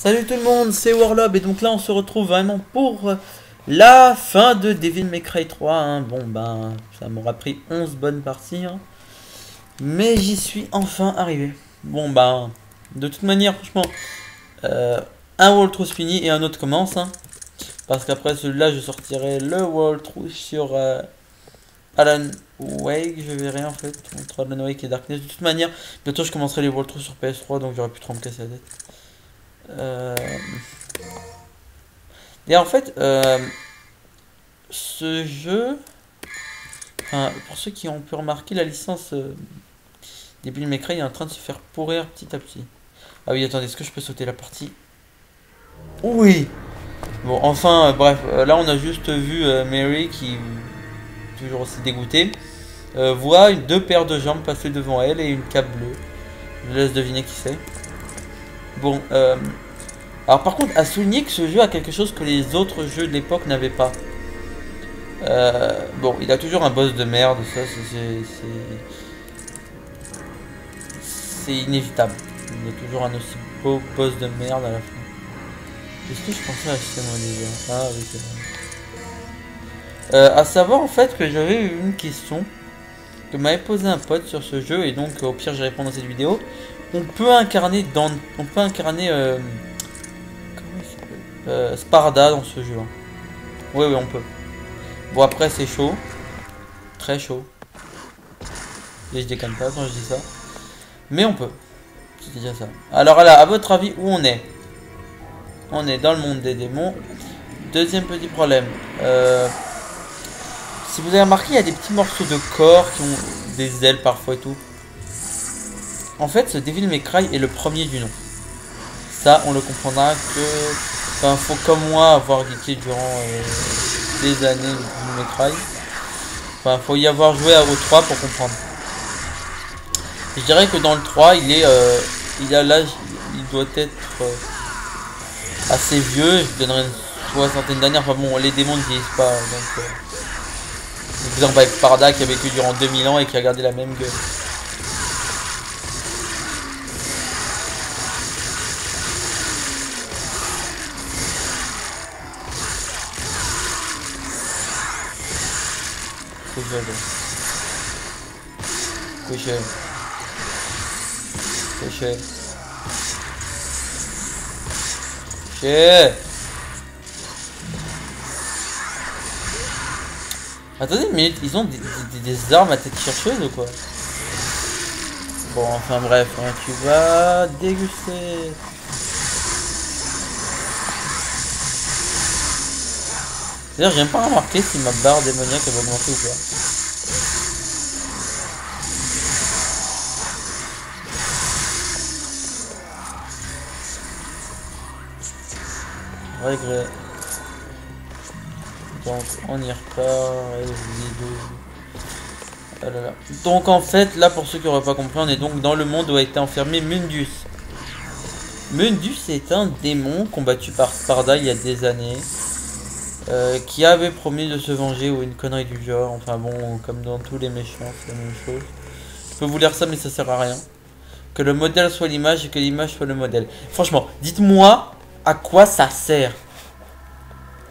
Salut tout le monde, c'est Warlob et donc là on se retrouve vraiment pour la fin de Devil May Cry 3 hein. Bon ben ça m'aura pris 11 bonnes parties hein. Mais j'y suis enfin arrivé. Bon ben de toute manière franchement un walkthrough fini et un autre commence hein. Parce qu'après celui-là je sortirai le walkthrough sur Alan Wake, je verrai en fait entre Alan Wake et Darkness. De toute manière bientôt je commencerai les walkthroughs sur PS3 donc j'aurai plus trop à me casser la tête. Et en fait, ce jeu, enfin, pour ceux qui ont pu remarquer, la licence Devil May Cry est en train de se faire pourrir petit à petit. Ah oui, attendez, est-ce que je peux sauter la partie? Oui. Bon, enfin, bref, là on a juste vu Mary qui, toujours aussi dégoûtée, voit deux paires de jambes passer devant elle et une cape bleue. Je vous laisse deviner qui c'est. Bon, alors par contre, à souligner que ce jeu a quelque chose que les autres jeux de l'époque n'avaient pas. Bon, il a toujours un boss de merde, ça c'est inévitable. Il y a toujours un aussi beau boss de merde à la fin. Qu'est-ce que je pensais acheter moi déjà? Ah oui, c'est vrai. À savoir en fait que j'avais eu une question que m'avait posé un pote sur ce jeu et donc au pire je réponds dans cette vidéo. On peut incarner Sparda dans ce jeu. Hein. Oui, on peut. Bon, après, c'est chaud. Très chaud. Et je déconne pas quand je dis ça. Mais on peut. C'est déjà ça. Alors là, à votre avis, où on est? On est dans le monde des démons. Deuxième petit problème. Si vous avez remarqué, il y a des petits morceaux de corps qui ont des ailes parfois et tout. En fait, ce Devil May Cry est le premier du nom. Ça, on le comprendra que... Enfin, faut comme moi avoir geeké durant des années Devil May Cry. Enfin, faut y avoir joué au 3 pour comprendre. Je dirais que dans le 3, il a l'âge, il doit être assez vieux. Je donnerais une soixantaine d'années. Enfin bon, les démons ne vieillissent pas. Donc, par exemple avec Sparda qui a vécu durant 2000 ans et qui a gardé la même gueule. Couché. Couché. Couché. Attendez une minute, ils ont des armes à tête chercheuse ou quoi? Bon, enfin bref, hein, tu vas déguster. D'ailleurs, j'ai même pas remarqué si ma barre démoniaque va augmenter ou pas. Regret. Donc on y repart. Ah là là. Donc en fait, là pour ceux qui n'auraient pas compris, on est donc dans le monde où a été enfermé Mundus. Mundus est un démon combattu par Sparda il y a des années. Qui avait promis de se venger ou une connerie du genre. Enfin bon, comme dans tous les méchants, c'est la même chose. Je peux vous lire ça mais ça sert à rien. Que le modèle soit l'image et que l'image soit le modèle. Franchement, dites-moi à quoi ça sert.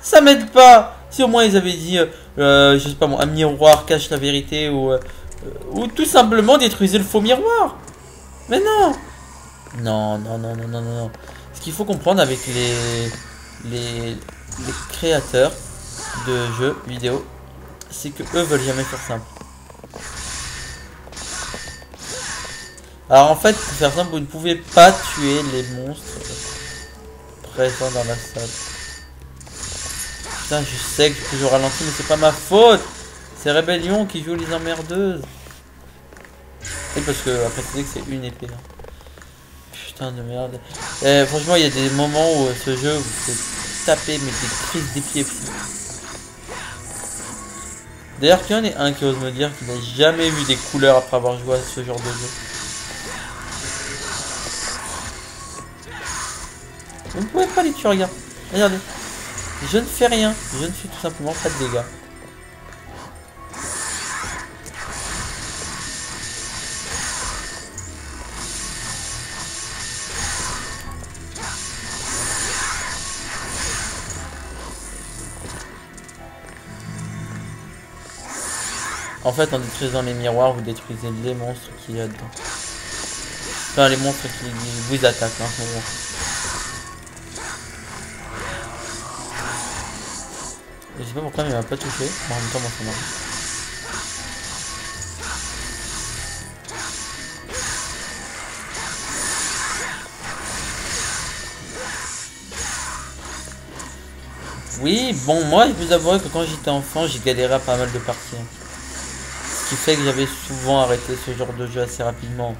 Ça m'aide pas. Si au moins ils avaient dit, je sais pas moi, un miroir cache la vérité ou tout simplement détruisez le faux miroir. Mais non. Non. Ce qu'il faut comprendre avec les créateurs de jeux vidéo, c'est que eux veulent jamais faire simple. Alors en fait, pour faire simple, vous ne pouvez pas tuer les monstres présents dans la salle. Putain, je sais que je suis toujours ralenti, mais c'est pas ma faute. C'est Rébellion qui joue les emmerdeuses. Et parce que après c'est que c'est une épée. Hein. Putain de merde. Franchement, il y a des moments où ce jeu vous fait taper mais des crises d'épilepsie. D'ailleurs, qu'il y en ait un qui ose me dire qu'il n'a jamais vu des couleurs après avoir joué à ce genre de jeu. Vous ne pouvez pas les tuer, regarde. Regardez. Je ne fais rien. Je ne fais tout simplement pas de dégâts. En fait, en détruisant les miroirs, vous détruisez les monstres qu'il y a dedans. Enfin, les monstres qui vous attaquent, hein, en gros. Je sais pas pourquoi, mais il m'a pas touché. En même temps, moi, ça marche. Oui, bon, moi, je vous avouerai que quand j'étais enfant, j'ai galéré à pas mal de parties. Ce qui fait que j'avais souvent arrêté ce genre de jeu assez rapidement.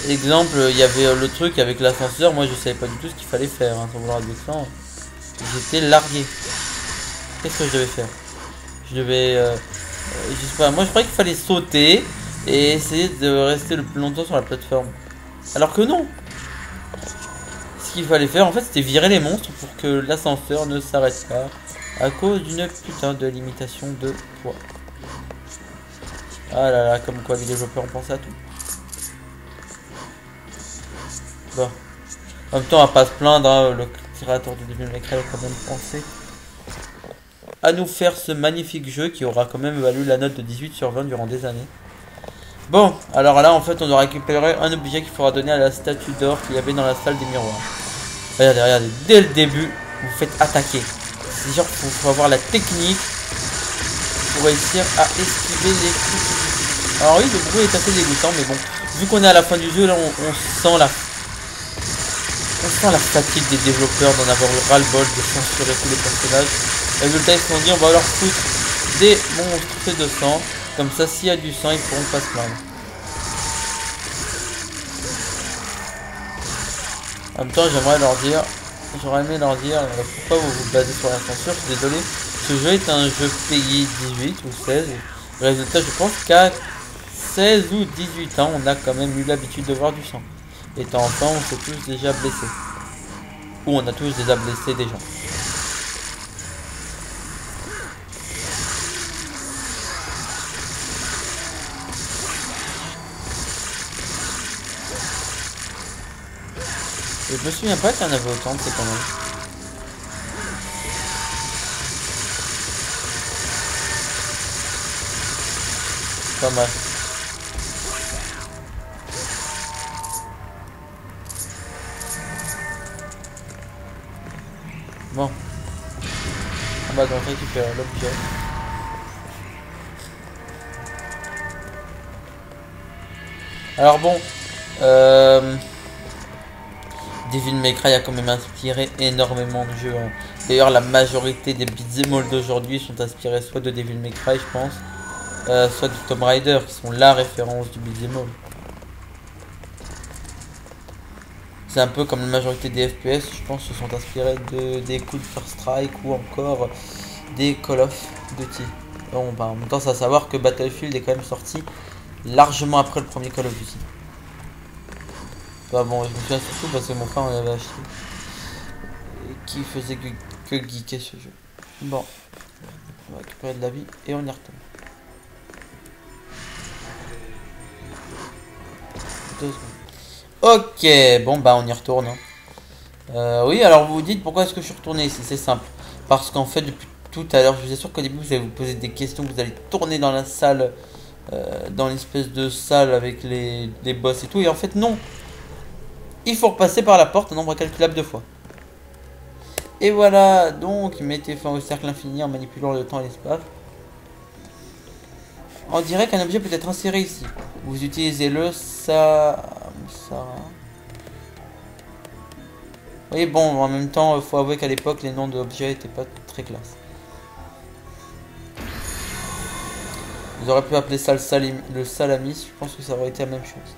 Exemple, il y avait le truc avec l'ascenseur, moi je savais pas du tout ce qu'il fallait faire, hein, sans vouloir être vexant. J'étais largué. Qu'est-ce que je devais faire? Je devais... je sais pas, moi je croyais qu'il fallait sauter et essayer de rester le plus longtemps sur la plateforme. Alors que non! Ce qu'il fallait faire en fait c'était virer les monstres pour que l'ascenseur ne s'arrête pas à cause d'une putain de limitation de poids. Ah là là, comme quoi les développeurs ont pensé à tout. Bon. En même temps, on va pas se plaindre, hein, le créateur de Devil May Cry a quand même pensé à nous faire ce magnifique jeu qui aura quand même valu la note de 18 sur 20 durant des années. Bon, alors là, en fait, on doit récupérer un objet qu'il faudra donner à la statue d'or qu'il y avait dans la salle des miroirs. Regardez, regardez, dès le début, vous faites attaquer. C'est genre qu'il faut avoir la technique pour réussir à esquiver les coups. Alors oui, le bruit est assez dégoûtant, mais bon, vu qu'on est à la fin du jeu, là, on sent la fatigue des développeurs d'en avoir eu ras-le-bol de censurer tous les personnages. Résultat, ils se sont dit, on va leur foutre des monstres de sang. Comme ça, s'il y a du sang, ils pourront pas se plaindre. En même temps, j'aurais aimé leur dire pourquoi vous vous basez sur la censure. Je suis désolé, ce jeu est un jeu payé 18 ou 16. Résultat, je pense qu'à 16 ou 18 ans, on a quand même eu l'habitude de voir du sang. Étant enfant, on s'est tous déjà blessés. Ou on a tous déjà blessé des gens. Et je me souviens pas qu'il y en avait autant, c'est quand même. Pas mal. Bon. On va donc récupérer l'objet. Alors bon. Devil May Cry a quand même inspiré énormément de jeux. Hein. D'ailleurs, la majorité des beat'em all d'aujourd'hui sont inspirés soit de Devil May Cry, je pense, soit de Tomb Raider, qui sont la référence du beat'em all. C'est un peu comme la majorité des FPS, je pense, se sont inspirés des coups de First Strike ou encore des Call of Duty. Bon, bah, en même temps, c'est à savoir que Battlefield est quand même sorti largement après le premier Call of Duty. Bah bon, je me souviens surtout parce que mon frère en avait acheté. Et qui faisait que geeker ce jeu. Bon, on va récupérer de la vie et on y retourne. 2 secondes. Ok, bon bah on y retourne. Hein. Oui, alors vous vous dites pourquoi est-ce que je suis retourné ici? C'est simple. Parce qu'en fait, depuis tout à l'heure, je vous assure qu'au début, vous allez vous poser des questions, vous allez tourner dans la salle, dans l'espèce de salle avec les boss et tout. Et en fait, non. Il faut repasser par la porte un nombre incalculable de fois. Et voilà, donc mettez fin au cercle infini en manipulant le temps et l'espace. On dirait qu'un objet peut être inséré ici. Vous utilisez le ça. Oui, bon, en même temps, il faut avouer qu'à l'époque, les noms d'objets n'étaient pas très classe. Vous auriez pu appeler ça le salami, je pense que ça aurait été la même chose.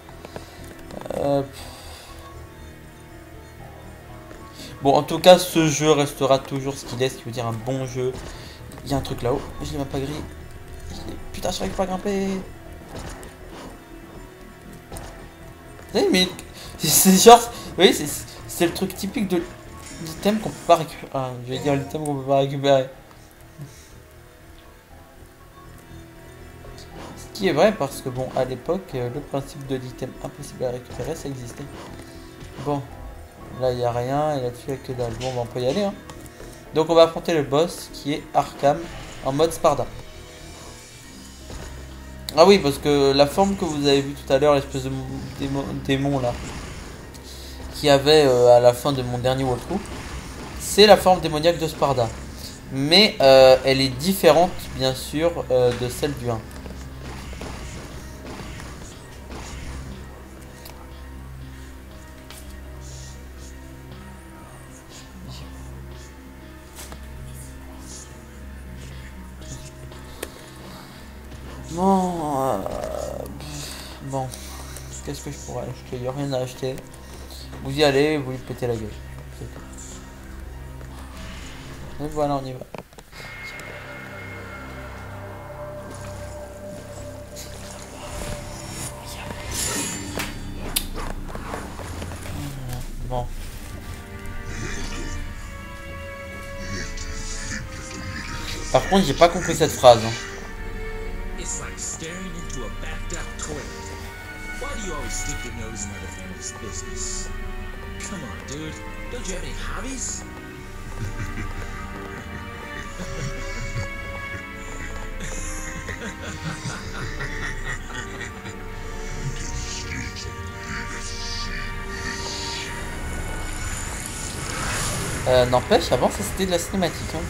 Bon, en tout cas, ce jeu restera toujours ce qu'il est, ce qui veut dire un bon jeu. Il y a un truc là-haut, je l'ai même pas grillé. Putain, je n'arrive pas à grimper. Vous savez, mais c'est genre, vous voyez, c'est le truc typique de l'item qu'on peut pas récupérer. Ah, je vais dire l'item qu'on peut pas récupérer. Ce qui est vrai parce que bon, à l'époque, le principe de l'item impossible à récupérer, ça existait. Bon. Là, il n'y a rien, et là-dessus, il n'y a que dalle. Bon, on peut y aller. Hein. Donc, on va affronter le boss qui est Arkham en mode Sparda. Ah oui, parce que la forme que vous avez vue tout à l'heure, l'espèce de démon là, qui avait à la fin de mon dernier walkthrough, c'est la forme démoniaque de Sparda. Mais elle est différente, bien sûr, de celle du 1. Bon, bon, qu'est-ce que je pourrais acheter? Il n'y a rien à acheter. Vous y allez, vous lui pétez la gueule. Et voilà, on y va. Bon. Par contre, j'ai pas compris cette phrase. Hein. N'empêche, avant ça c'était de la cinématique. Hein.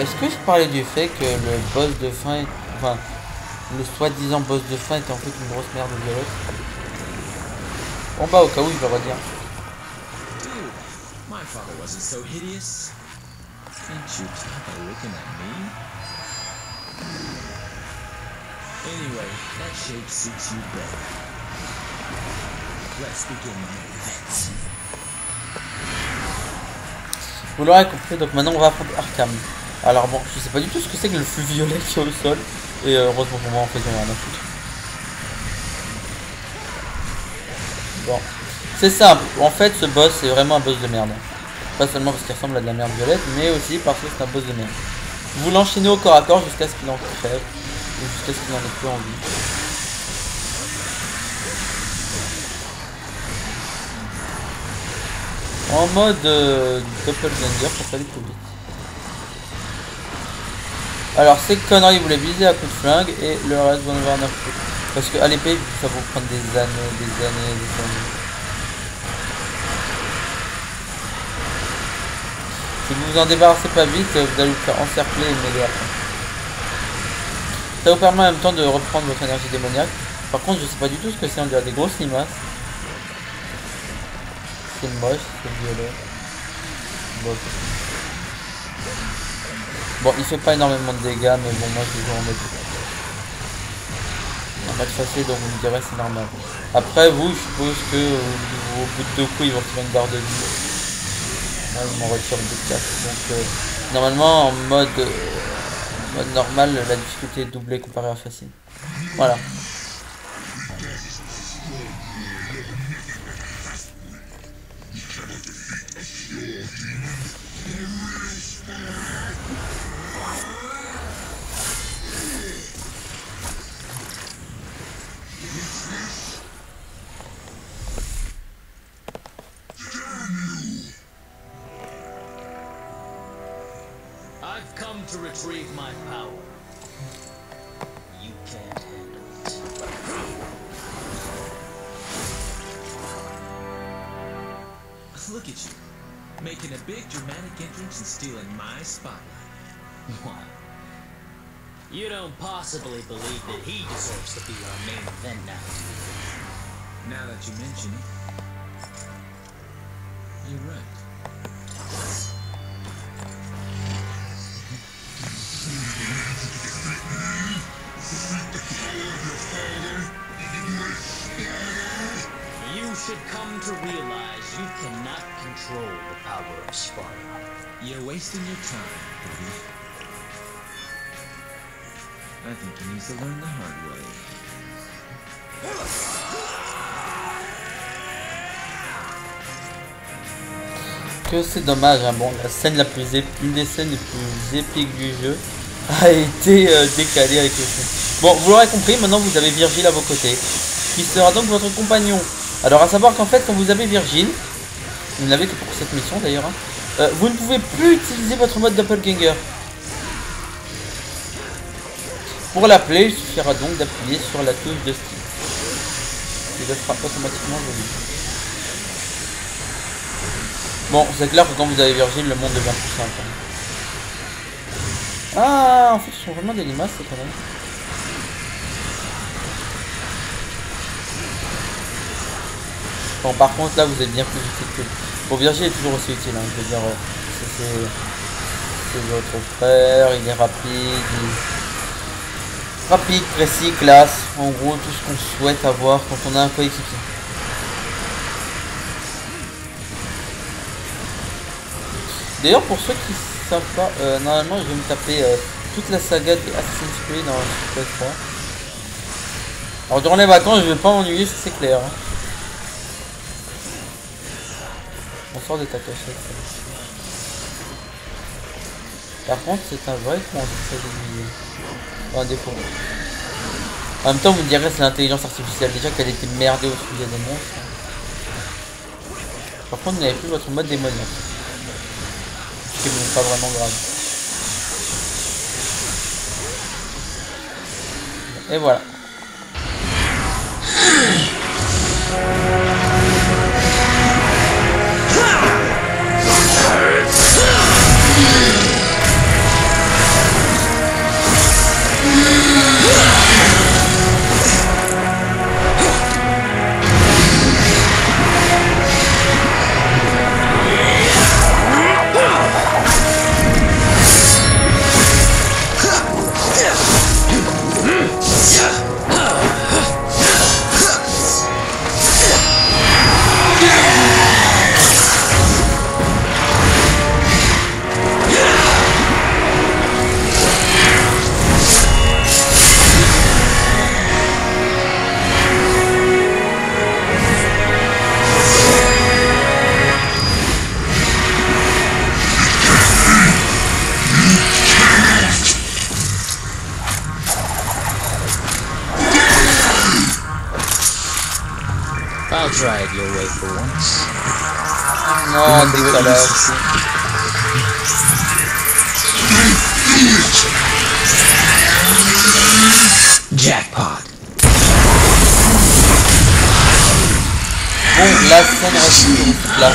Est-ce que je parlais du fait que le boss de fin, enfin le soi-disant boss de fin était en fait une grosse merde violette? Bon bah au cas où je vais redire. My father wasn't so hideous. Can't you tell by looking at me? Anyway, that shape suits you better. Let's begin my events. Vous l'aurez compris, donc maintenant on va affronter Arkham. Alors bon, je sais pas du tout ce que c'est que le flux violet qui est au sol. Et heureusement pour moi en fait j'en ai rien à foutre. Bon. C'est simple, en fait ce boss c'est vraiment un boss de merde. Pas seulement parce qu'il ressemble à de la merde violette, mais aussi parce que c'est un boss de merde. Vous l'enchaînez au corps à corps jusqu'à ce qu'il en crève, ou jusqu'à ce qu'il n'en ait plus envie. En mode doppelganger pour faire du public. Alors ces conneries vous les visez à coup de flingue et le reste vous en avoir un coup. Parce qu'à l'épée ça va vous prendre des années, des années, des années. Si vous vous en débarrassez pas vite, vous allez vous faire encercler et mêler après. Ça vous permet en même temps de reprendre votre énergie démoniaque. Par contre, je sais pas du tout ce que c'est, on dirait des grosses limaces. C'est moche, c'est violet. Bon, il fait pas énormément de dégâts, mais bon, moi je joue en mode facile, donc vous me direz c'est normal. Après, vous, je suppose que au bout de 2 coups, ils vont tirer une barre de vie. Moi, ils m'en retirent de 4. Donc, normalement, en mode normal, la difficulté est doublée comparée à facile. Voilà. I've come to retrieve my power. You can't handle it. Look at you, making a big dramatic entrance and stealing my spotlight. What? You don't possibly believe that he deserves to be our main event now. Now that you mention it, you're right. You should come to realize you cannot control the power of Sparta. You're wasting your time, buddy. I think he needs to learn the hard way. Que c'est dommage, hein. Bon, la scène la plus une des scènes les plus épiques du jeu a été décalée avec le Bon, vous l'aurez compris, maintenant vous avez Virgile à vos côtés, qui sera donc votre compagnon. Alors à savoir qu'en fait, quand vous avez Virgile, vous ne l'avez que pour cette mission d'ailleurs, hein, vous ne pouvez plus utiliser votre mode doppelganger. Pour l'appeler, il suffira donc d'appuyer sur la touche de style. Il le fera automatiquement joli. Bon, c'est clair que quand vous avez Virgile, le monde devient plus simple. Ah, en fait, ce sont vraiment des limaces, c'est quand même. Bon, par contre, là, vous êtes bien plus utile que... Bon, Virgile est toujours aussi utile, hein, je veux dire, c'est votre frère, il est rapide, rapide, précis, classe, en gros, tout ce qu'on souhaite avoir quand on a un coéquipier. D'ailleurs, pour ceux qui ne savent pas, normalement, je vais me taper toute la saga de Assassin's Creed dans Super 3. Alors, durant les vacances, je vais pas m'ennuyer, c'est clair. Hein. On sort de ta cachette. Par contre, c'est un vrai con, ça d'oublier. Un défaut. En même temps, vous me direz, c'est l'intelligence artificielle. Déjà qu'elle était merdée au sujet des monstres. Par contre, vous n'avez plus votre mode démoniaque. Ce qui n'est pas vraiment grave. Et voilà. I'll try it your way for once. Non, décalage. Jackpot. Bon, la scène reste là.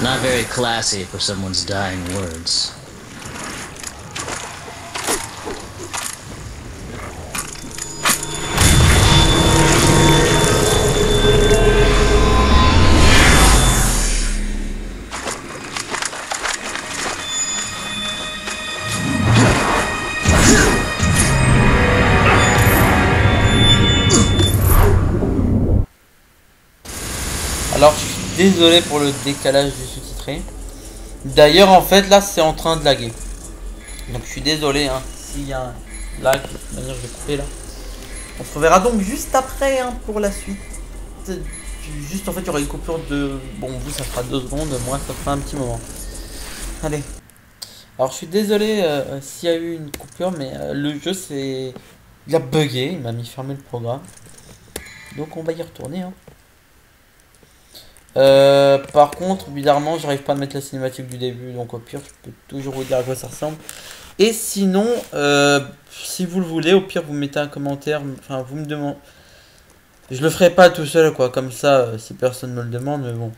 Not very classy for someone's dying words. Alors je suis désolé pour le décalage du sous-titré. D'ailleurs en fait là c'est en train de laguer. Donc je suis désolé hein, s'il y a un lag, de toute manière je vais couper là. On se reverra donc juste après hein, pour la suite. Juste en fait il y aura une coupure de... Bon vous ça fera 2 secondes, moi ça fera un petit moment. Allez. Alors je suis désolé s'il y a eu une coupure mais le jeu c'est... Il a bugué, il m'a mis fermer le programme. Donc on va y retourner hein. Par contre, bizarrement, j'arrive pas à mettre la cinématique du début, donc au pire, je peux toujours vous dire à quoi ça ressemble. Et sinon, si vous le voulez, au pire, vous mettez un commentaire, enfin, vous me demandez. Je le ferai pas tout seul, quoi, comme ça, si personne me le demande, mais bon.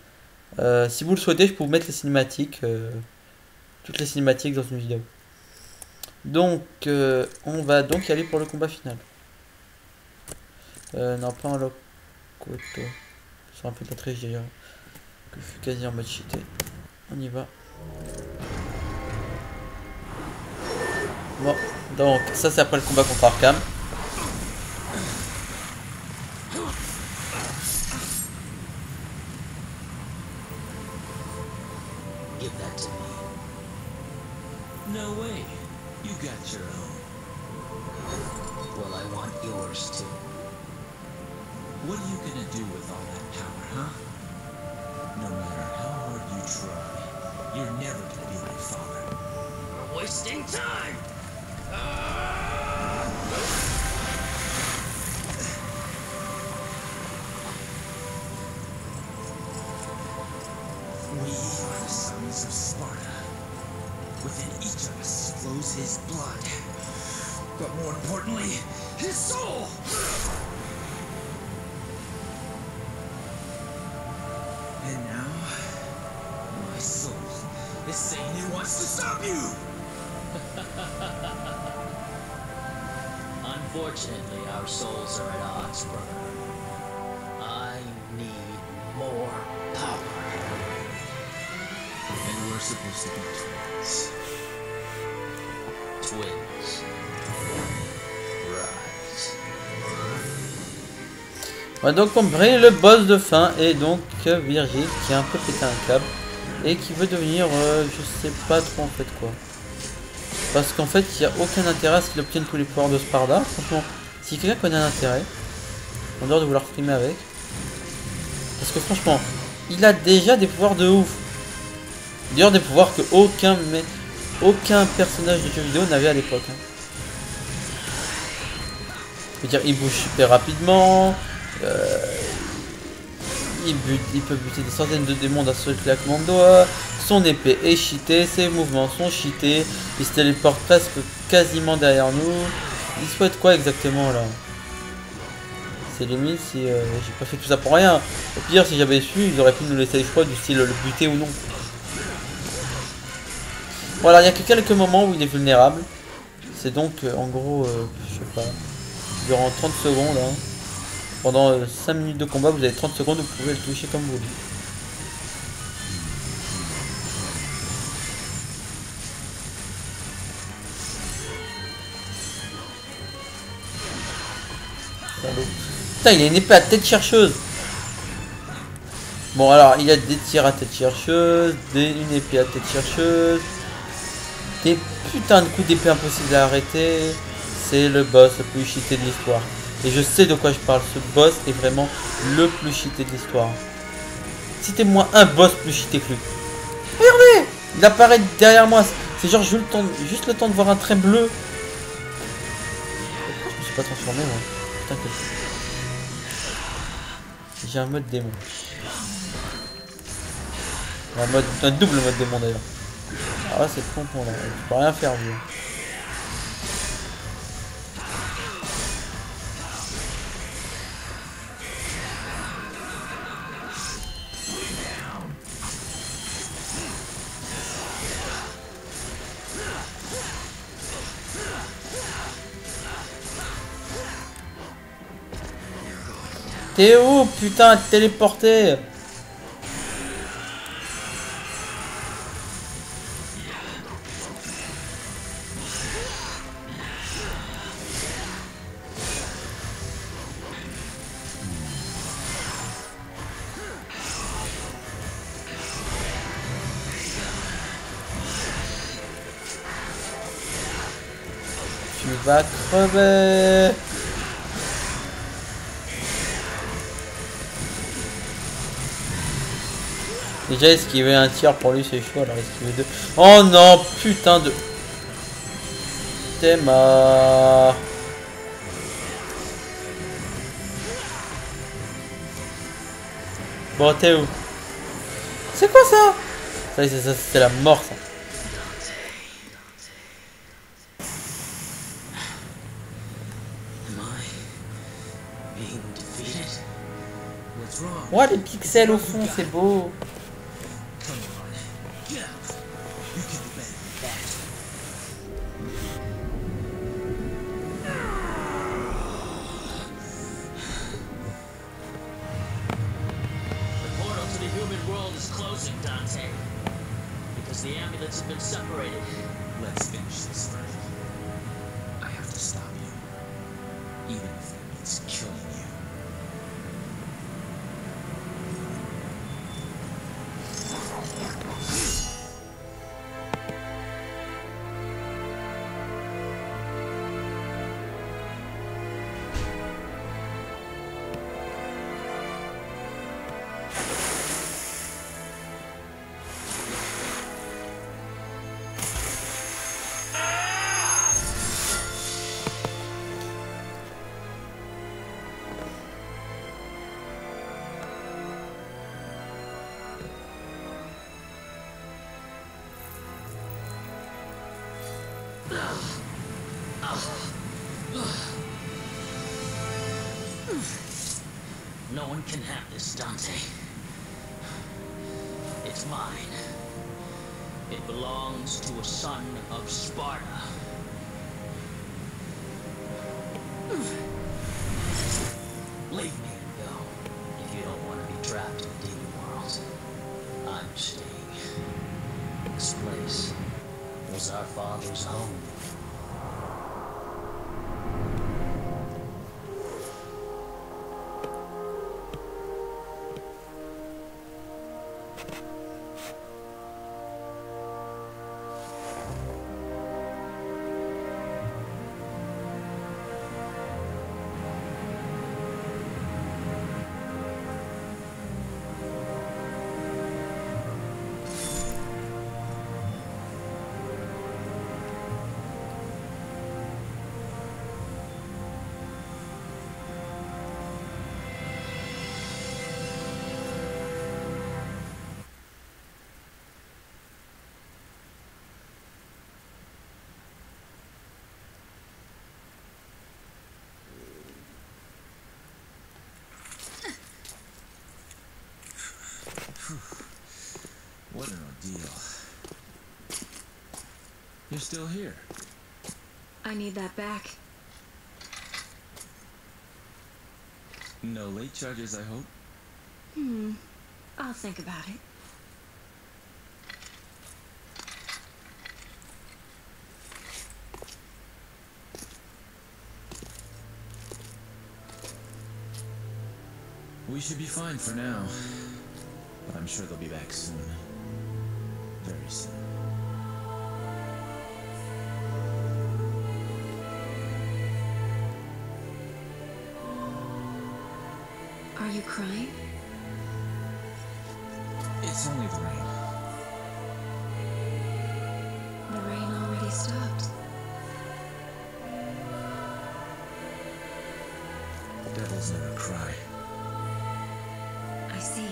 Si vous le souhaitez, je peux vous mettre les cinématiques, toutes les cinématiques dans une vidéo. Donc, on va donc y aller pour le combat final. Non, pas en locoto. C'est un peu pas très d'ailleurs. Que je suis quasi en mode cheaté. On y va. Bon, donc ça c'est après le combat contre Arkham. Give that to me. No way. You got your own. Well, I want yours too. What are you gonna do with all that power, huh? No matter how hard you try, you're never gonna be my father. We wasting time. We are the sons of Sparta. Within each of us flows his blood. But more importantly, his soul! And now, my soul is saying it wants to stop you! Unfortunately, our souls are at odds, brother. I need more power. And we're supposed to be twins. Twins. Right. On va donc comprendre le boss de fin et donc Virgile qui a un peu pété un câble et qui veut devenir je sais pas trop en fait quoi. Parce qu'en fait il n'y a aucun intérêt à ce qu'il obtienne tous les pouvoirs de Sparda. Franchement, si quelqu'un connaît un intérêt, en dehors de vouloir frimer avec. Parce que franchement, il a déjà des pouvoirs de ouf. D'ailleurs des pouvoirs que aucun personnage de jeu vidéo n'avait à l'époque. Hein. Je veux dire, il bouge super rapidement. Il peut buter des centaines de démons d'un seul claquement de doigts. Son épée est cheatée, ses mouvements sont cheatés. Il se téléporte presque quasiment derrière nous. Il souhaite quoi exactement là? C'est limite si j'ai pas fait tout ça pour rien. Au pire, si j'avais su, ils auraient pu nous laisser le choix du style le buter ou non. Voilà, il n'y a que quelques moments où il est vulnérable. C'est donc en gros, je sais pas, durant 30 secondes. Hein. Pendant 5 minutes de combat, vous avez 30 secondes où vous pouvez le toucher comme vous voulez. Putain, il a une épée à tête chercheuse. Bon, alors, il a des tirs à tête chercheuse, une épée à tête chercheuse, des putains de coups d'épée impossibles à arrêter. C'est le boss le plus cheaté de l'histoire. Et je sais de quoi je parle, ce boss est vraiment le plus cheaté de l'histoire. Citez-moi un boss plus cheaté que lui. Regardez, il apparaît derrière moi. C'est genre juste le temps de voir un trait bleu. Pourquoi je me suis pas transformé moi? Putain que... J'ai un mode démon. Un double mode démon d'ailleurs. Ah c'est con là, je peux rien faire lui. T'es où putain, téléporté? Tu vas crever. Déjà esquiver un tir pour lui c'est chaud, alors esquiver deux. Oh non, putain de... T'es mort. Bon, t'es où? C'est quoi ça? Ça c'est la mort ça. Ouais, les pixels au fond, c'est beau. The amulets have been separated. Let's finish this first. I have to stop you, even if it means killing you. one can have this, Dante. It's mine. It belongs to a son of Sparta. Leave me and go, if you don't want to be trapped in the demon world. I'm staying. This place was our father's home. What an ordeal. You're still here. I need that back. No late charges, I hope. I'll think about it. We should be fine for now. But I'm sure they'll be back soon. Very soon. Are you crying? It's only the rain. The rain already stopped. Devils never cry. I see.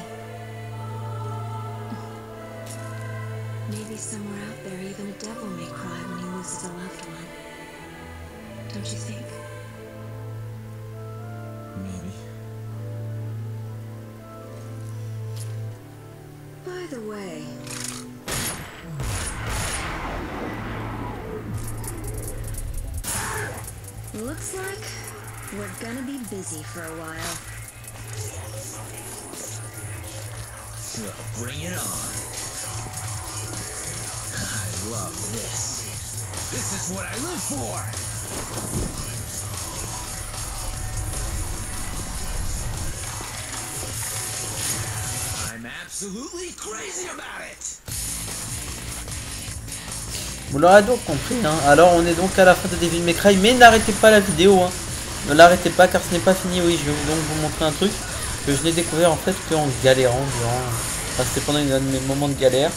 Maybe somewhere out there even a devil may cry when he loses a loved one. Don't you think? Maybe. By the way... Looks like we're gonna be busy for a while. Well, bring it on. I love this. This is what I live for! I'm absolutely crazy about it! Vous l'aurez donc compris, hein. Alors on est donc à la fin de Devil May Cry, mais n'arrêtez pas la vidéo, hein. Ne l'arrêtez pas car ce n'est pas fini. Oui, je vais donc vous montrer un truc que je n'ai découvert en fait qu'en galérant durant... Enfin, c'était pendant un de mes moments de galère.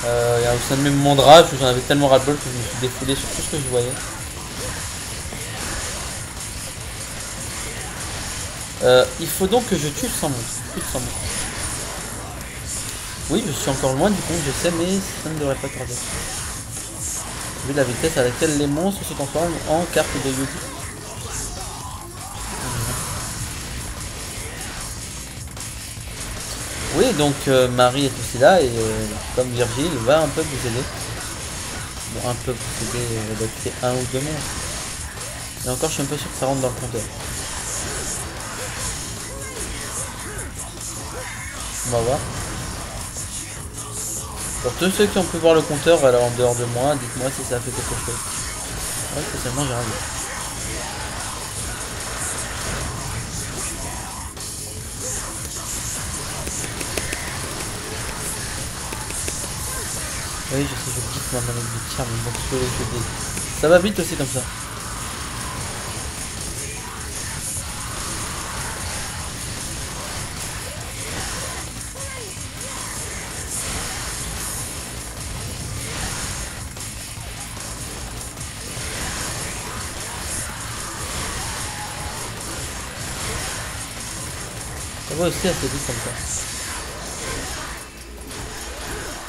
Il y a aussi un de mes moments de rage où j'en avais tellement ras-le-bol que je me suis défoulé sur tout ce que je voyais. Il faut donc que je tue le sans monstre. Oui, je suis encore loin du compte, je sais, mais ça ne devrait pas tarder. Vu la vitesse à laquelle les monstres se transforment en carte de Yugi. Oui, donc Marie est aussi là et comme Virgile va un peu vous aider. Bon, un peu vous aider, elle doit tuer un ou deux monstres. Et encore, je suis un peu sûr que ça rentre dans le compteur. On va voir. Pour tous ceux qui ont pu voir le compteur, alors en dehors de moi, dites-moi si ça a fait quelque chose. Ouais, spécialement j'ai rien vu. Oui, je sais, je kiffe ma manette du tir, mais bon, ça va vite aussi comme ça. Ça va aussi assez vite comme ça.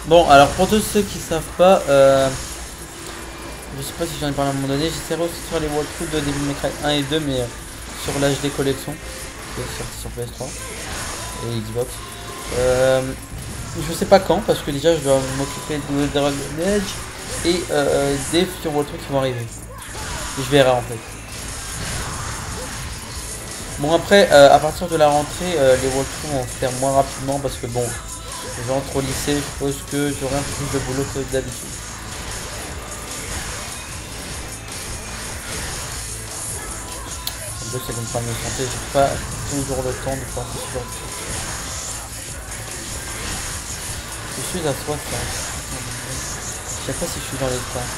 Bon, alors pour tous ceux qui savent pas, je sais pas si j'en ai parlé à un moment donné, j'essaierai aussi de faire les walkthroughs de Devil May Cry 1 et 2, mais sur l'HD collection. qui est sorti sur PS3 et Xbox. Je sais pas quand, parce que déjà je dois m'occuper de Dragon Age et des futurs World Tour qui vont arriver. Et je verrai en fait. Bon après, à partir de la rentrée, les World Tour vont se faire moins rapidement parce que bon, j'entre au lycée, je suppose que j'aurai un peu plus de boulot que d'habitude. En plus c'est comme problème de santé, j'ai pas toujours le temps de faire ce genre de choses. Je suis à 60. Je sais pas si je suis dans les temps.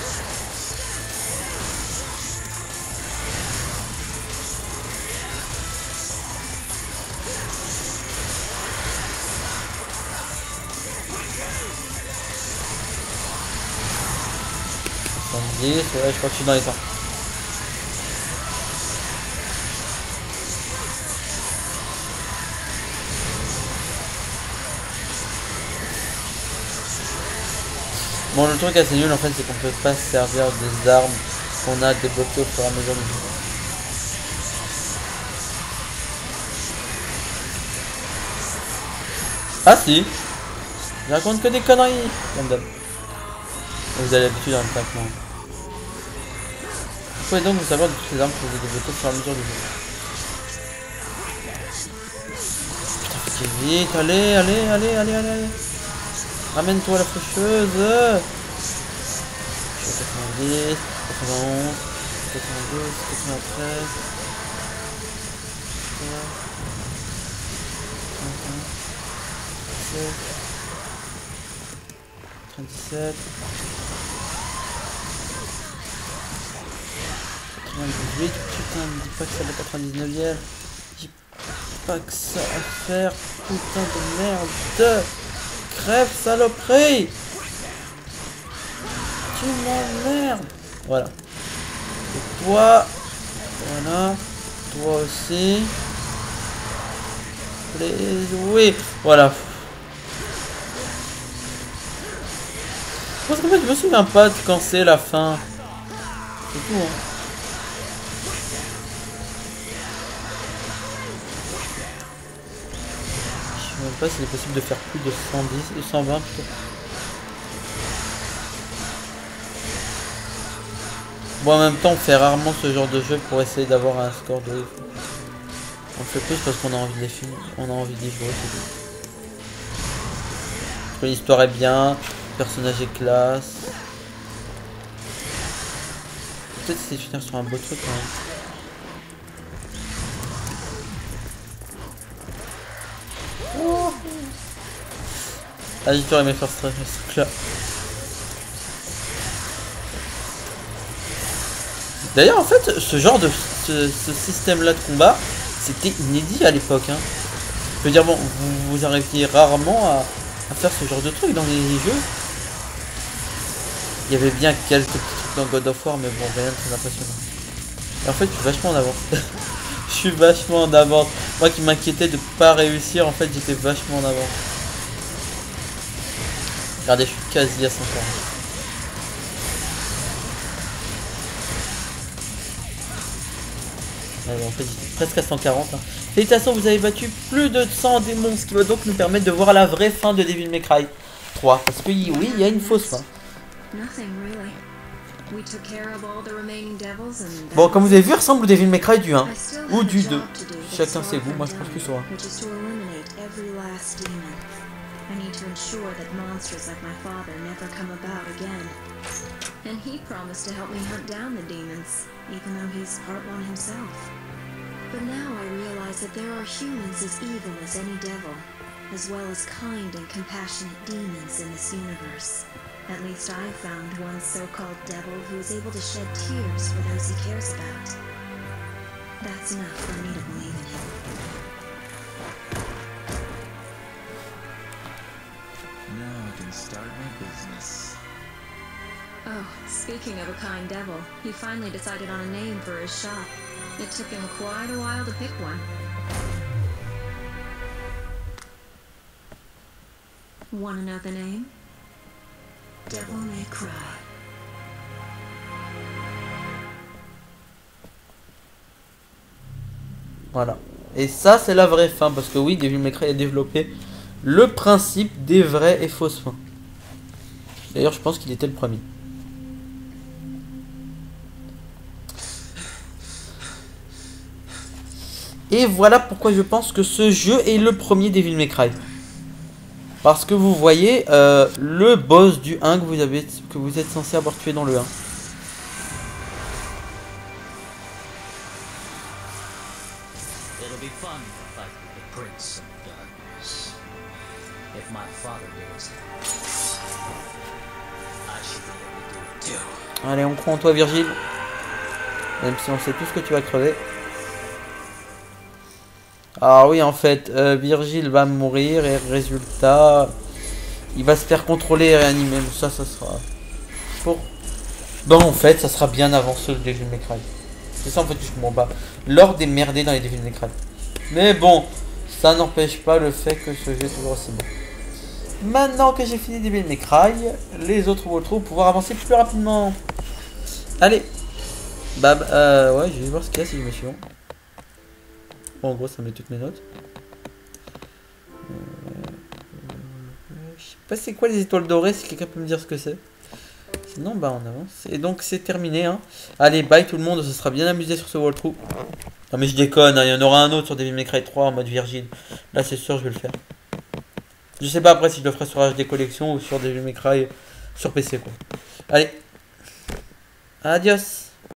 Ouais, je crois que je suis dans les temps. Bon, le truc assez nul en fait, c'est qu'on peut pas se servir des armes qu'on a débloquées au fur et à mesure du jeu. Ah si, je raconte que des conneries, comme d'hab. Vous avez l'habitude dans le traitement. Vous pouvez donc vous savoir de toutes les armes que vous avez débloquées au fur et à mesure du jeu. Putain, faut vite, allez. Ramène-toi la faucheuse. Je suis à 90, 91, 92, 93. 37. 98, putain, me dis pas que ça va 99e. Dis pas que ça à faire, putain de merde. Crève, saloperie. Tu m'emmerdes. Voilà. Et toi, voilà. Toi aussi. Oui, voilà. Parce qu'en fait, je me souviens pas de quand c'est la fin. C'est tout, hein. Je sais même pas s'il est possible de faire plus de 110 et 120 plutôt. Bon, en même temps, on fait rarement ce genre de jeu pour essayer d'avoir un score de ouf. On le fait plus parce qu'on a envie de les filmer, on a envie d'y jouer. Parce que l'histoire est bien, le personnage est classe. Peut-être que c'est finir sur un beau truc quand même. Oh. Ah, j'ai toujours aimé faire ce truc là. D'ailleurs, en fait, ce genre de ce système là de combat, c'était inédit à l'époque. Hein. Je veux dire, bon, vous arriviez rarement à faire ce genre de truc dans les jeux. Il y avait bien quelques petits trucs dans God of War, mais bon, rien de très impressionnant. Et en fait, je suis vachement en avance. Je suis vachement en avance. Moi qui m'inquiétais de pas réussir, en fait, j'étais vachement en avance. Regardez, je suis quasi à 140. Ouais, en fait, j'étais presque à 140. Hein. Félicitations, vous avez battu plus de 100 démons, ce qui va donc nous permettre de voir la vraie fin de Devil May Cry 3. Parce que oui, il y a une fausse fin. Bon, comme vous avez vu, il ressemble au Devil May Cry du 1 ou du 2. Chacun ses goûts, moi je pense plus sur 1. I need to ensure that monsters like my father never come about again. And he promised to help me hunt down the demons, even though he's part one himself. But now I realize that there are humans as evil as any devil, as well as kind and compassionate demons in this universe. At least I've found one so-called devil who is able to shed tears for those he cares about. That's enough for me to believe in him. Now I can start my business. Oh, speaking of a kind devil, he finally decided on a name for his shop. It took him quite a while to pick one. Wanna know the name? Devil May Cry. Voilà. Et ça, c'est la vraie fin. Parce que oui, Devil May Cry a développé le principe des vraies et fausses fins. D'ailleurs, je pense qu'il était le premier. Et voilà pourquoi je pense que ce jeu est le premier Devil May Cry. Parce que vous voyez le boss du 1 que vous êtes censé avoir tué dans le 1. It'll be fun to fight with the Prince of Darkness. If my father does that, I should be able to do it too. Allez, on croit en toi, Virgile. Même si on sait tous que tu vas crever. Alors oui, en fait, Virgile va mourir et résultat, il va se faire contrôler et réanimer. Ça sera pour... Bon, en fait, ça sera bien avant ce Devil May Cry. C'est ça, en fait, je comprends pas. L'ordre est merdé dans les Devil May Cry. Mais bon, ça n'empêche pas le fait que ce jeu est toujours aussi bon. Maintenant que j'ai fini Devil May Cry, les autres walkthroughs pour pouvoir avancer plus rapidement. Allez. Ouais, je vais voir ce qu'il y a si je me suis bon. Bon, en gros, ça met toutes mes notes. Je sais pas c'est quoi les étoiles dorées, si quelqu'un peut me dire ce que c'est. Sinon, bah on avance. Et donc, c'est terminé. Hein. Allez, bye tout le monde, ça sera bien amusé sur ce walkthrough. Non, mais je déconne, hein, il y en aura un autre sur Devil May Cry 3 en mode Virgile. Là, c'est sûr, je vais le faire. Je sais pas après si je le ferai sur HD Collection ou sur Devil May Cry sur PC, quoi. Allez. Adios.